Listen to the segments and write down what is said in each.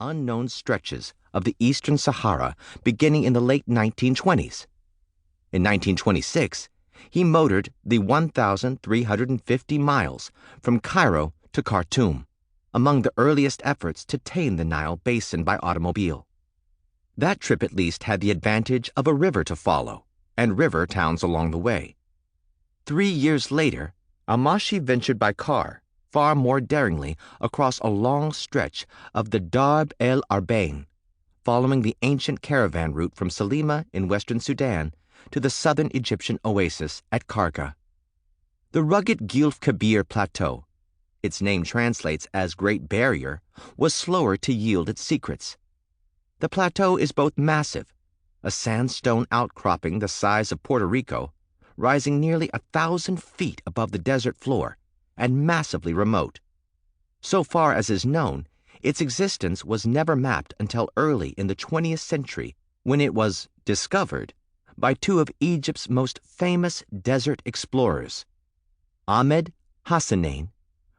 unknown stretches of the eastern Sahara beginning in the late 1920s. In 1926, he motored the 1,350 miles from Cairo to Khartoum, among the earliest efforts to tame the Nile basin by automobile. That trip at least had the advantage of a river to follow, and river towns along the way. 3 years later, Almashi ventured by car, far more daringly, across a long stretch of the Darb el Arbain, following the ancient caravan route from Salima in western Sudan to the southern Egyptian oasis at Karga. The rugged Gilf Kabir Plateau, its name translates as Great Barrier, was slower to yield its secrets. The plateau is both massive, a sandstone outcropping the size of Puerto Rico, rising nearly 1,000 feet above the desert floor, and massively remote. So far as is known, its existence was never mapped until early in the 20th century, when it was discovered by two of Egypt's most famous desert explorers, Ahmed Hassanein,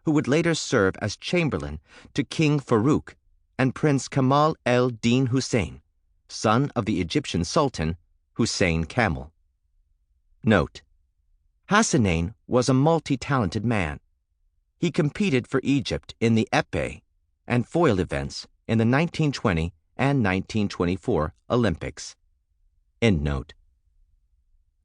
who would later serve as chamberlain to King Farouk, and Prince Kamal el-Din Hussein, son of the Egyptian Sultan Hussein Kamel. Note: Hassanein was a multi-talented man. He competed for Egypt in the épée and foil events in the 1920 and 1924 Olympics. Endnote.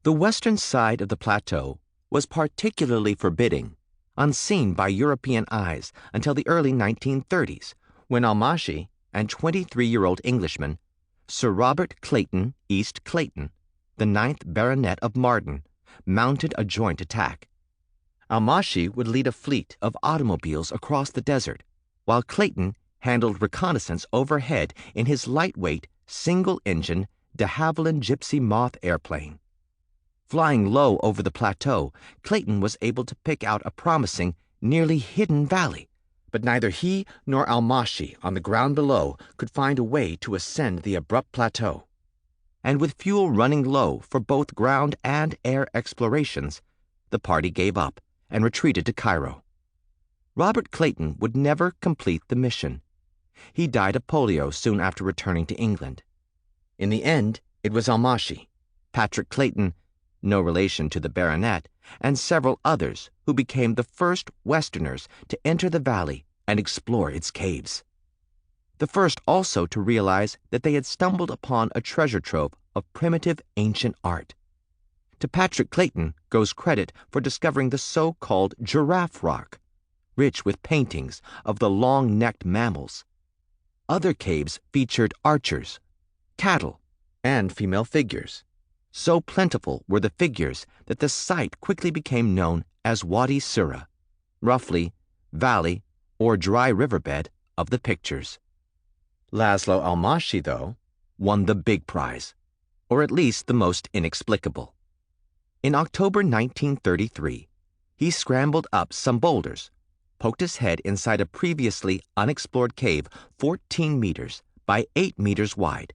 The western side of the plateau was particularly forbidding, unseen by European eyes until the early 1930s, when Almashi and 23-year-old Englishman Sir Robert Clayton East Clayton, the 9th Baronet of Marden, mounted a joint attack. Almashi would lead a fleet of automobiles across the desert, while Clayton handled reconnaissance overhead in his lightweight, single-engine de Havilland Gypsy Moth airplane. Flying low over the plateau, Clayton was able to pick out a promising, nearly hidden valley, but neither he nor Almashi on the ground below could find a way to ascend the abrupt plateau. And with fuel running low for both ground and air explorations, the party gave up and retreated to Cairo. Robert Clayton would never complete the mission. He died of polio soon after returning to England. In the end, it was Almashi, Patrick Clayton, no relation to the baronet, and several others who became the first Westerners to enter the valley and explore its caves. The first also to realize that they had stumbled upon a treasure trove of primitive ancient art. To Patrick Clayton goes credit for discovering the so-called Giraffe Rock, rich with paintings of the long-necked mammals. Other caves featured archers, cattle, and female figures. So plentiful were the figures that the site quickly became known as Wadi Sura, roughly valley or dry riverbed of the pictures. Laszlo Almashi, though, won the big prize, or at least the most inexplicable. In October 1933, he scrambled up some boulders, poked his head inside a previously unexplored cave 14 meters by 8 meters wide,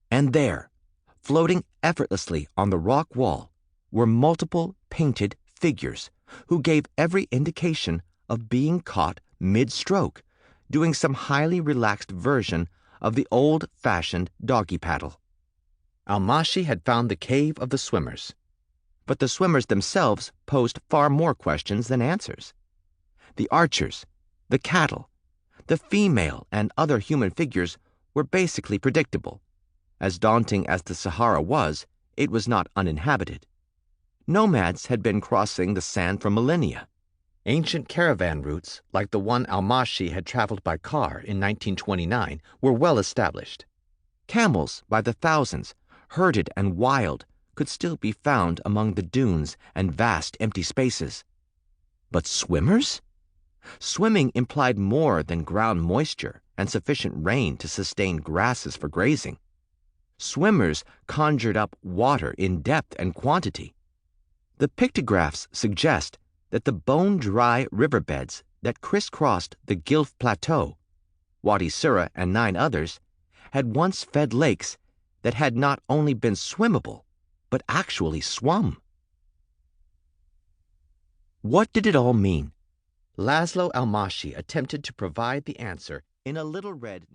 and there, floating effortlessly on the rock wall, were multiple painted figures who gave every indication of being caught mid-stroke, doing some highly relaxed version of the old-fashioned doggy paddle. Almashi had found the cave of the swimmers, but the swimmers themselves posed far more questions than answers. The archers, the cattle, the female and other human figures were basically predictable. As daunting as the Sahara was, it was not uninhabited. Nomads had been crossing the sand for millennia. Ancient caravan routes, like the one Almashi had traveled by car in 1929, were well established. Camels, by the thousands, herded and wild, could still be found among the dunes and vast empty spaces. But swimmers? Swimming implied more than ground moisture and sufficient rain to sustain grasses for grazing. Swimmers conjured up water in depth and quantity. The pictographs suggest that the bone-dry riverbeds that crisscrossed the Gilf Plateau, Wadi Sura and 9 others, had once fed lakes that had not only been swimmable, but actually swum. What did it all mean? Laszlo Almashi attempted to provide the answer in a little-read